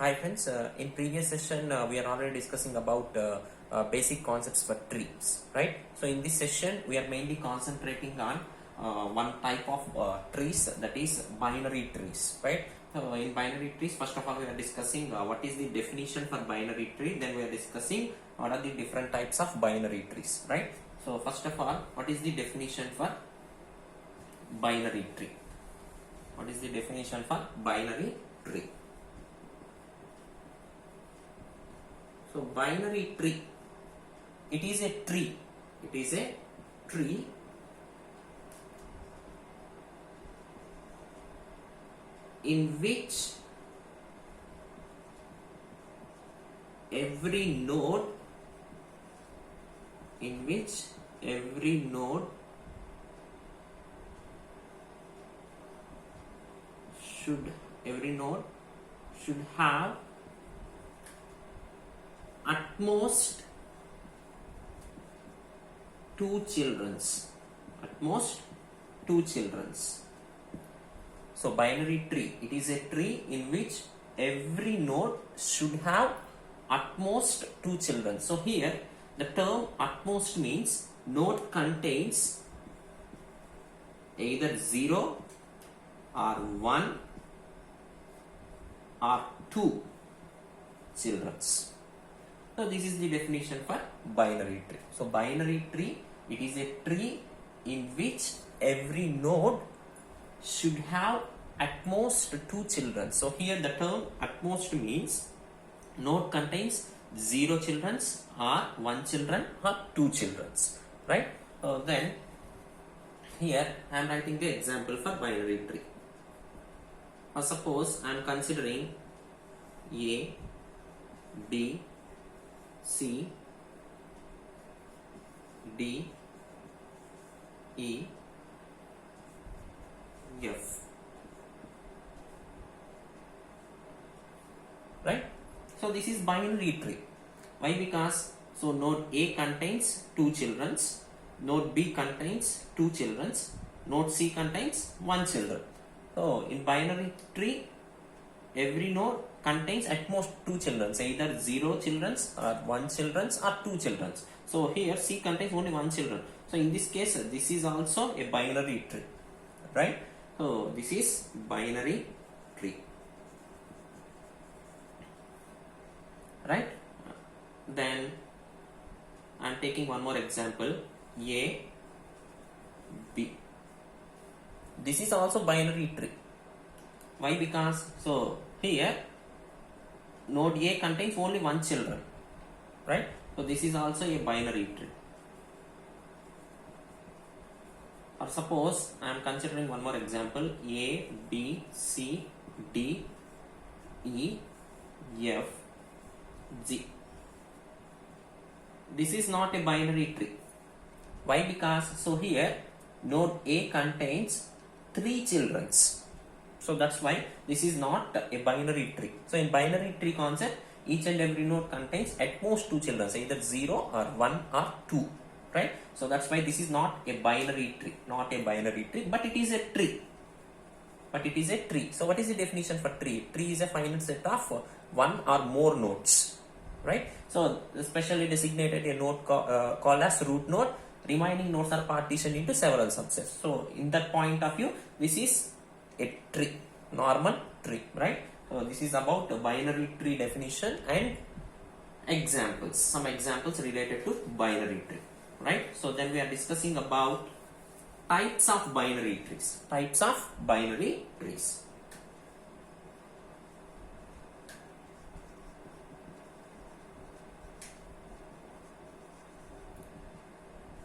Hi friends, in previous session we are already discussing about basic concepts for trees, right? So in this session we are mainly concentrating on one type of trees, that is binary trees, right? So in binary trees, first of all we are discussing what is the definition for binary tree, then we are discussing what are the different types of binary trees, right? So first of all, what is the definition for binary tree? What is the definition for binary tree? So binary tree, it is a tree. It is a tree in which every node should have at most two childrens. So binary tree, it is a tree in which every node should have at most two children. So here the term at most means node contains either 0 or 1 or 2 children. So this is the definition for binary tree. So binary tree, it is a tree in which every node should have at most two children. So here the term at most means node contains 0 children or 1 children or 2 children, right? Then here I am writing the example for binary tree. Suppose I am considering A, B, C, D, E, F, right? So this is binary tree. Why? Because so node A contains 2 children, node B contains 2 children, node C contains 1 children. So in binary tree, every node contains at most 2 children, either 0 children or 1 children or 2 children. So here C contains only 1 children. So in this case, this is also a binary tree, right? So this is binary tree, right? Then I am taking one more example, A, B. This is also binary tree. Why? Because so here node A contains only 1 children, right? So this is also a binary tree. Or suppose I am considering one more example, A, B, C, D, E, F, G. This is not a binary tree. Why? Because so here node A contains 3 children. So that's why this is not a binary tree. So in binary tree concept, each and every node contains at most 2 children, either 0 or 1 or 2, right? So that's why this is not a binary tree, but it is a tree. So what is the definition for tree? Tree is a finite set of one or more nodes, right? So specially designated a node called as root node. Remaining nodes are partitioned into several subsets. So in that point of view, this is a tree, normal tree, right? So this is about the binary tree definition and examples, some examples related to binary tree, right? So then we are discussing about types of binary trees.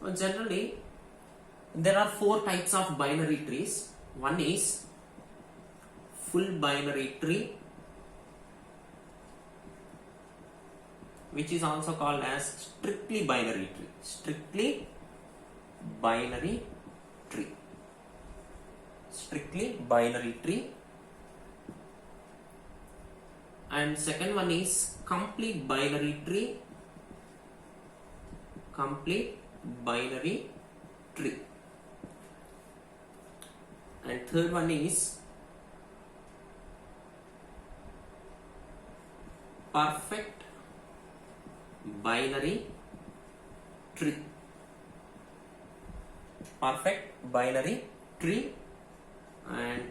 Well, generally there are 4 types of binary trees. One is full binary tree, which is also called as strictly binary tree. And second one is complete binary tree. And third one is perfect binary tree. Perfect binary tree. And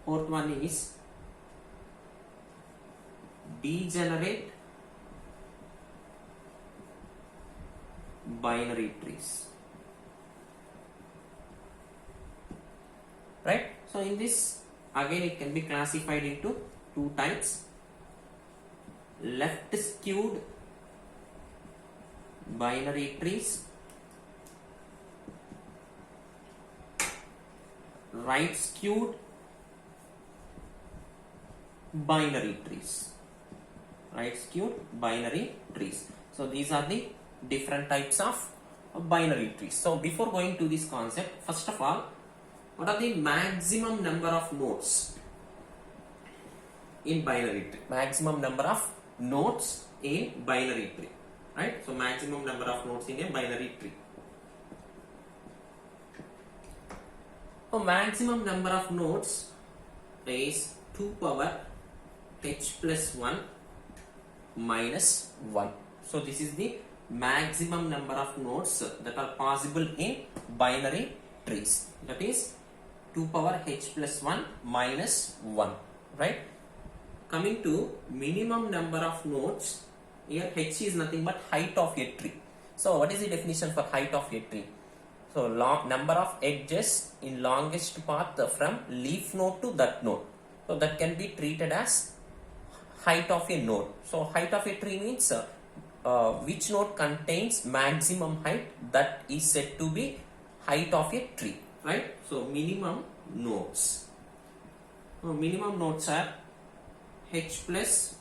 fourth one is degenerate binary trees. Right? So in this, again it can be classified into two types: left skewed binary trees, right skewed binary trees. Right skewed binary trees. So these are the different types of binary trees. So before going to this concept, first of all, what are the maximum number of nodes in binary tree? Maximum number of nodes in binary tree. Right? So maximum number of nodes in a binary tree. So maximum number of nodes is 2 power h plus 1 minus 1. So this is the maximum number of nodes that are possible in binary trees. That is 2 power h plus 1 minus 1. Right? Coming to minimum number of nodes, here h is nothing but height of a tree. So what is the definition for height of a tree? So number of edges in longest path from leaf node to that node. So that can be treated as height of a node. So height of a tree means which node contains maximum height, that is said to be height of a tree. Right? So minimum nodes. So minimum nodes are h plus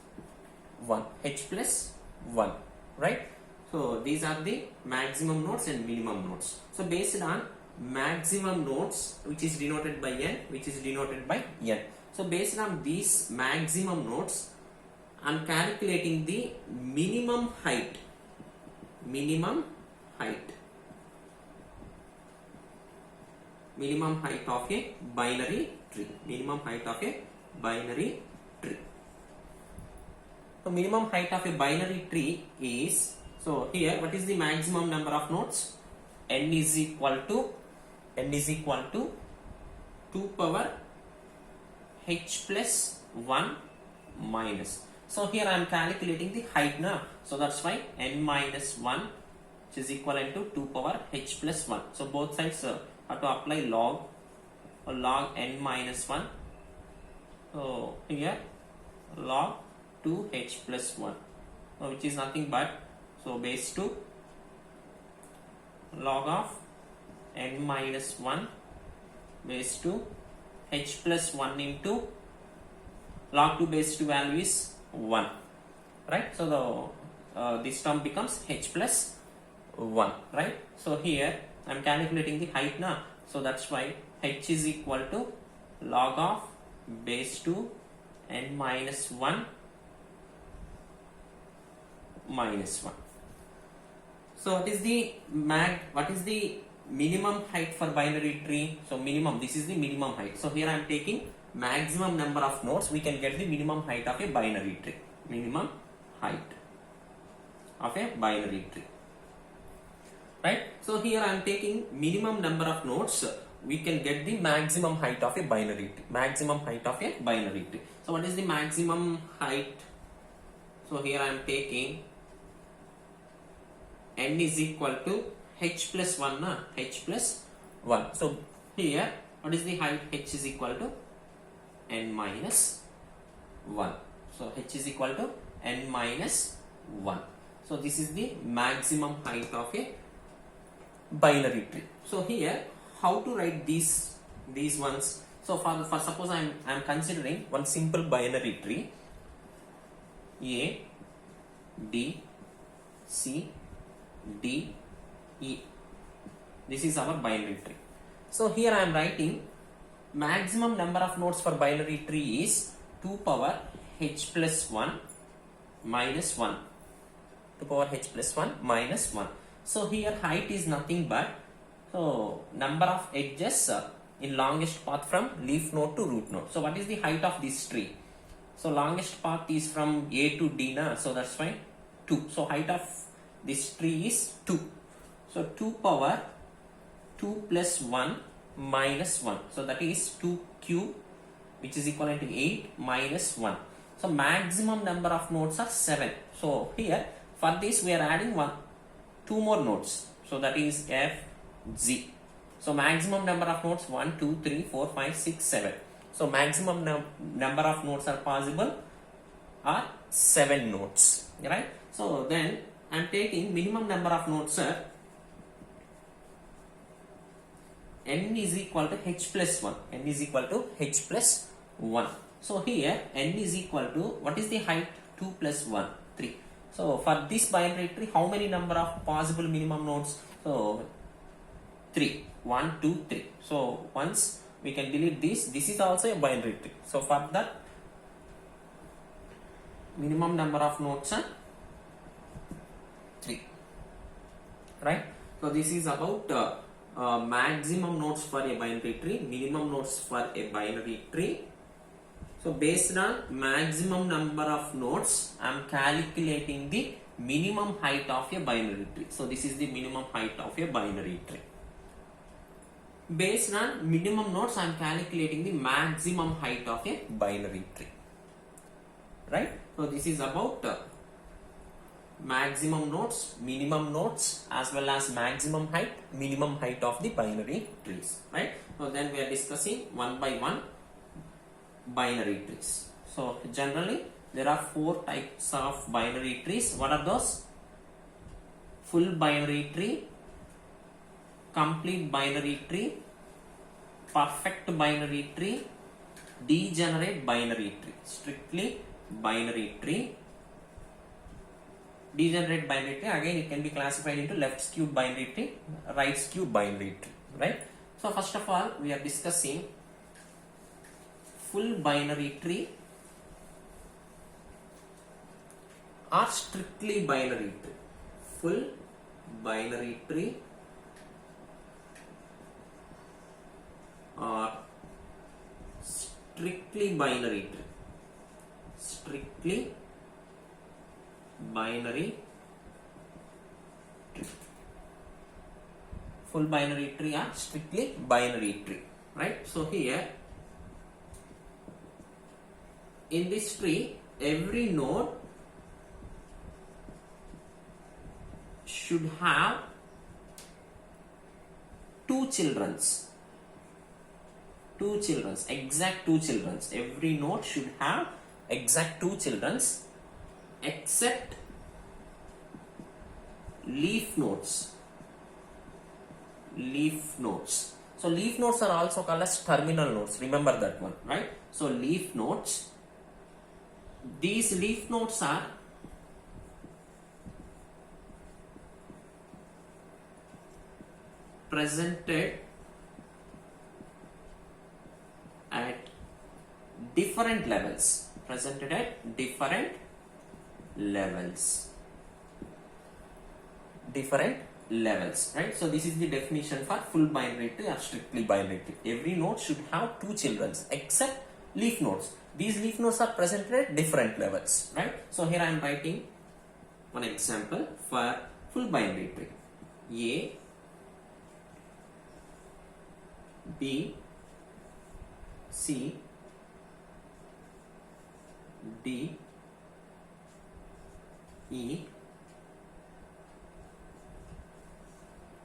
1. H plus 1. Right? So these are the maximum nodes and minimum nodes. So based on maximum nodes, which is denoted by n, which is denoted by n. So based on these maximum nodes, I am calculating the minimum height. Minimum height. Minimum height of a binary tree. Minimum height of a binary tree. So minimum height of a binary tree is, so here what is the maximum number of nodes? N is equal to 2 power h plus 1 minus. So here I am calculating the height now. So that's why n minus 1, which is equivalent to 2 power h plus 1. So both sides have to apply log or log n minus 1. So here log 2h plus 1, which is nothing but, so base 2 log of n minus 1 base 2 h plus 1 into log 2 base 2 value is 1. Right? So the this term becomes h plus 1. Right? So here I am calculating the height now. So that's why h is equal to log of base 2 n minus 1 minus 1. So what is the minimum height for binary tree? So minimum, this is the minimum height. So here I am taking maximum number of nodes, we can get the minimum height of a binary tree. Minimum height of a binary tree. Right? So here I am taking minimum number of nodes, we can get the maximum height of a binary tree. Maximum height of a binary tree. So what is the maximum height? So here I am taking n is equal to h plus 1 na? H plus 1. So here what is the height? H is equal to n minus 1. So h is equal to n minus 1. So this is the maximum height of a binary tree. So here how to write these ones? So for suppose I am considering one simple binary tree, A, D, C, D, E. This is our binary tree. So here I am writing maximum number of nodes for binary tree is 2 power h plus 1 minus 1. 2 power h plus 1 minus 1. So here height is nothing but, so number of edges in longest path from leaf node to root node. So what is the height of this tree? So longest path is from A to D na, so that's why 2. So height of this tree is 2. So 2 power 2 plus 1 minus 1. So that is 2 cube, which is equivalent to 8 minus 1. So maximum number of nodes are 7. So here for this we are adding 2 more nodes. So that is F, Z. So maximum number of nodes 1, 2, 3, 4, 5, 6, 7. So maximum number of nodes are possible are 7 nodes, right? So then I am taking minimum number of nodes, sir. N is equal to H plus 1. N is equal to H plus 1. So here N is equal to, what is the height? 2 plus 1, 3. So for this binary tree, how many number of possible minimum nodes? So 3. 1, 2, 3. So once we can delete this, this is also a binary tree. So for that, minimum number of nodes are 3. Right? So this is about maximum nodes for a binary tree, minimum nodes for a binary tree. So based on maximum number of nodes, I am calculating the minimum height of a binary tree. So this is the minimum height of a binary tree. Based on minimum nodes, I am calculating the maximum height of a binary tree. Right? So this is about maximum nodes, minimum nodes, as well as maximum height, minimum height of the binary trees. Right? So then we are discussing one by one binary trees. So generally there are 4 types of binary trees. What are those? Full binary tree, complete binary tree, perfect binary tree, degenerate binary tree. Strictly binary tree. Degenerate binary tree, again it can be classified into left skewed binary tree, right skewed binary tree, right? So first of all we are discussing full binary tree or strictly binary tree. Full binary tree or strictly binary tree. Strictly binary tree. Full binary tree or strictly binary tree, right? So here in this tree, every node should have 2 childrens. 2 childrens, exact 2 childrens. Every node should have exact 2 childrens except leaf nodes. Leaf nodes. So leaf nodes are also called as terminal nodes. Remember that one, right? So leaf nodes. These leaf nodes are presented at different levels. Presented at different levels. Different levels, right? So this is the definition for full binary tree or strictly binary tree. Every node should have 2 children except leaf nodes. These leaf nodes are presented at different levels, right? So here I am writing one example for full binary tree. A, B, C, D, E,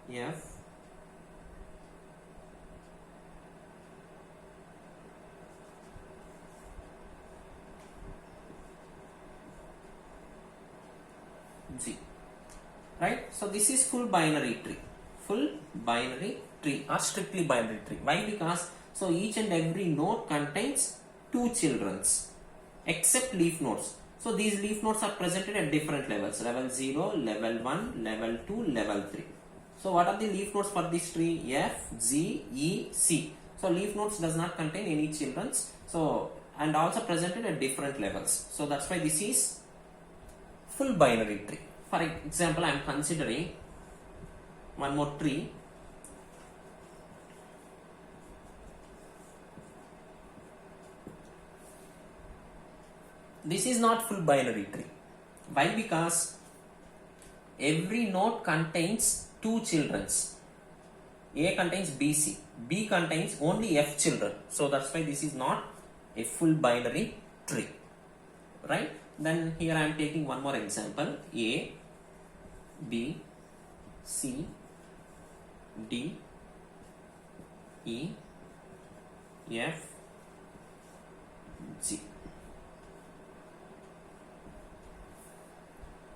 F, G, right? So this is full binary tree. Full binary tree or strictly binary tree. Why? Because so each and every node contains 2 childrens except leaf nodes. So these leaf nodes are presented at different levels. Level 0, level 1, level 2, level 3. So what are the leaf nodes for this tree? F, G, E, C. So leaf nodes does not contain any childrens. So and also presented at different levels. So that's why this is full binary tree. For example, I am considering one more tree. this is not full binary tree. Why? Because every node contains two childrens. A contains BC, B contains only F children. So that's why this is not a full binary tree, right? Then here I am taking one more example: A, B, C, D, E, F, G.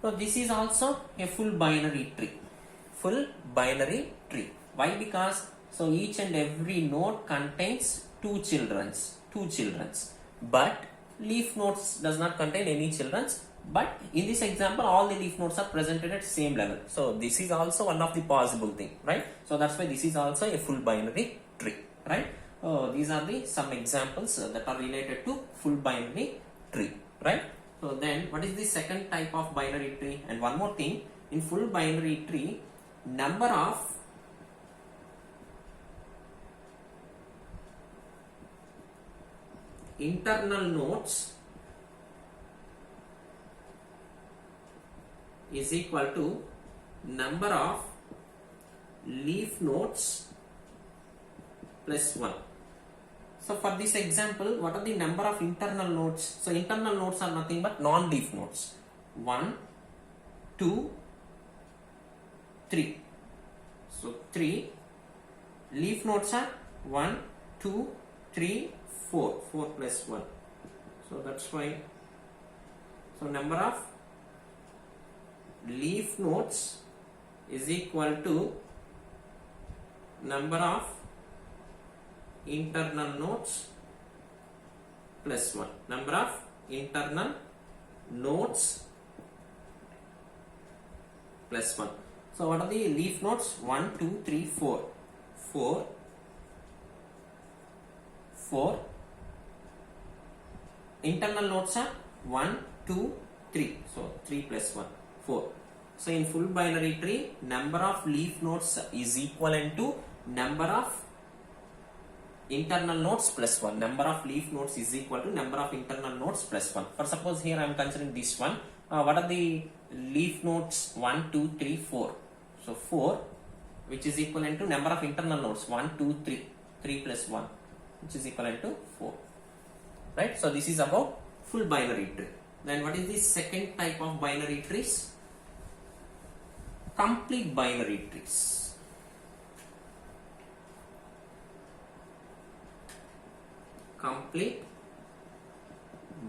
So this is also a full binary tree. Full binary tree. Why? Because so each and every node contains two childrens. But leaf nodes does not contain any childrens. But in this example, all the leaf nodes are presented at same level. So this is also one of the possible thing, right? So that's why this is also a full binary tree, right? These are the some examples that are related to full binary tree, right? So then what is the second type of binary tree? And one more thing, in full binary tree, number of internal nodes is equal to number of leaf nodes plus 1. So for this example, what are the number of internal nodes? So internal nodes are nothing but non-leaf nodes. 1, 2, 3. So 3. Leaf nodes are 1, 2, 3, 4. 4 plus 1. So that's why. So number of leaf nodes is equal to number of internal nodes plus 1. Number of internal nodes plus 1. So what are the leaf nodes? 1, 2, 3, 4. 4. Internal nodes are 1, 2, 3. So 3 plus 1, 4. So in full binary tree, number of leaf nodes is equivalent to number of internal nodes plus 1. Number of leaf nodes is equal to number of internal nodes plus 1. For suppose here I am considering this one. What are the leaf nodes? 1, 2, 3, 4. So 4, which is equivalent to number of internal nodes. 1, 2, 3. 3 plus 1, which is equivalent to 4. Right? So this is about full binary tree. Then what is the second type of binary trees? Complete binary trees. Complete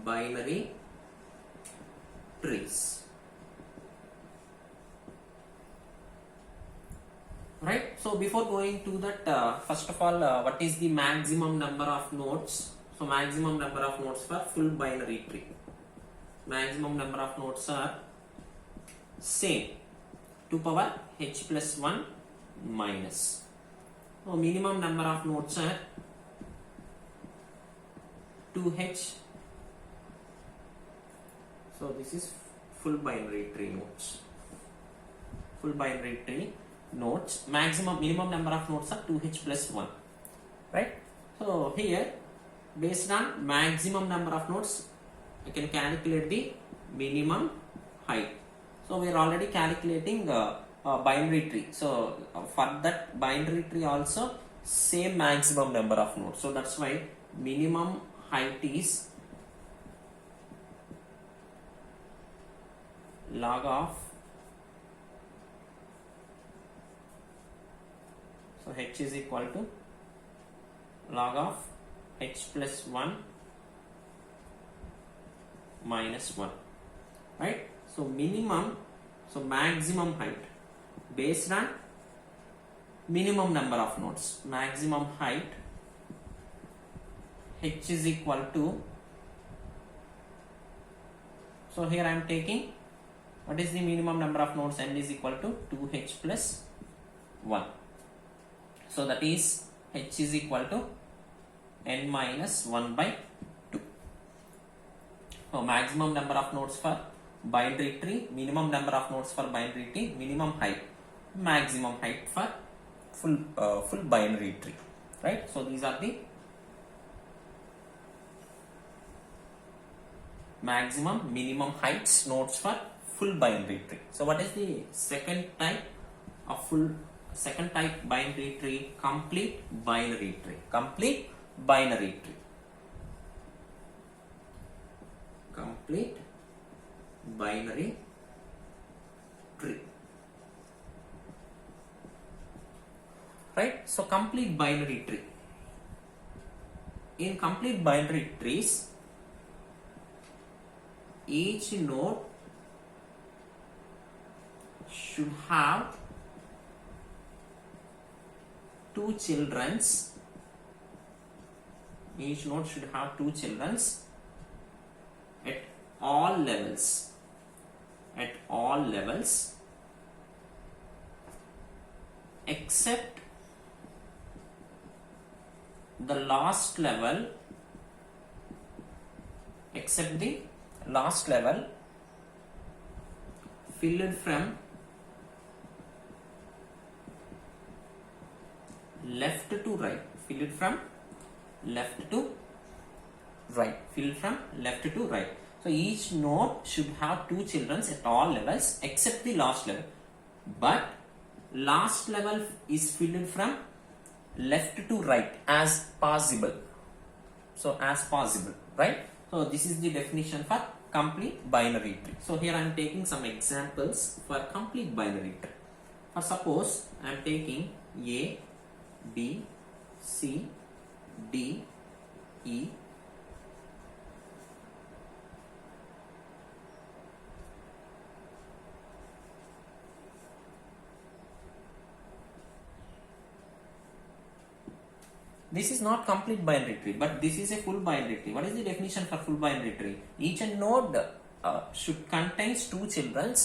binary trees. Right? So before going to that, first of all, what is the maximum number of nodes? So maximum number of nodes for full binary tree. Maximum number of nodes are same, 2 power h plus 1 minus. So minimum number of nodes are 2h. So this is full binary tree nodes. Full binary tree nodes. Minimum number of nodes are 2h plus 1. Right? So here, based on maximum number of nodes, I can calculate the minimum height. So we are already calculating binary tree. So for that binary tree also same maximum number of nodes. So that's why minimum height is log of, so h is equal to log of h plus 1 minus 1, right? So minimum, so maximum height based on minimum number of nodes. Maximum height h is equal to, so here I am taking, what is the minimum number of nodes? N is equal to 2h plus 1. So that is h is equal to n minus 1 by 2. So maximum number of nodes for binary tree, minimum number of nodes for binary tree, minimum height, maximum height for full binary tree, right? So these are the maximum, minimum heights nodes for full binary tree. So what is the second type of second type binary tree? Complete binary tree. Complete binary tree. Complete binary tree. Right? So complete binary tree. In complete binary trees, each node should have two childrens. Each node should have two childrens at all levels. At all levels except the last level, except the last level filled from left to right, filled from left to right, filled from left to right. So each node should have two children at all levels except the last level, but last level is filled from left to right as possible. So as possible, right? So this is the definition for complete binary tree. So here I am taking some examples for complete binary tree. For suppose I am taking A, B, C, D, E, this is not complete binary tree, but this is a full binary tree. What is the definition for full binary tree? Each node should contains two children,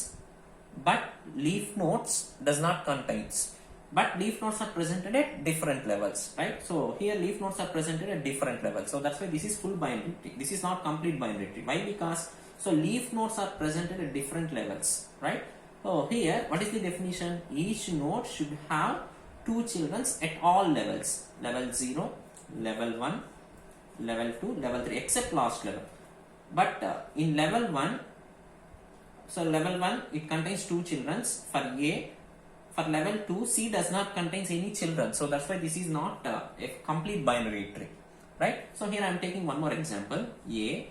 but leaf nodes does not contains. But leaf nodes are presented at different levels, right? So here leaf nodes are presented at different levels. So that's why this is full binary tree. This is not complete binary tree. Why? Because so leaf nodes are presented at different levels, right? So here, what is the definition? Each node should have two children at all levels, level 0, level 1, level 2, level 3, except last level. But in level 1, so level 1 it contains two children for A. For level 2, C does not contains any children, so that's why this is not a complete binary tree, right? So here I am taking one more example: A,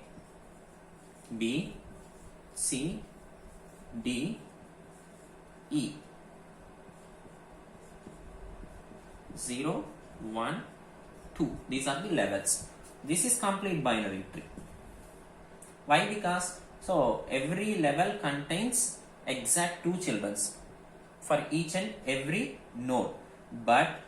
B, C, D, E. 0, 1, 2. These are the levels. This is complete binary tree. Why? Because so every level contains exact two children for each and every node, but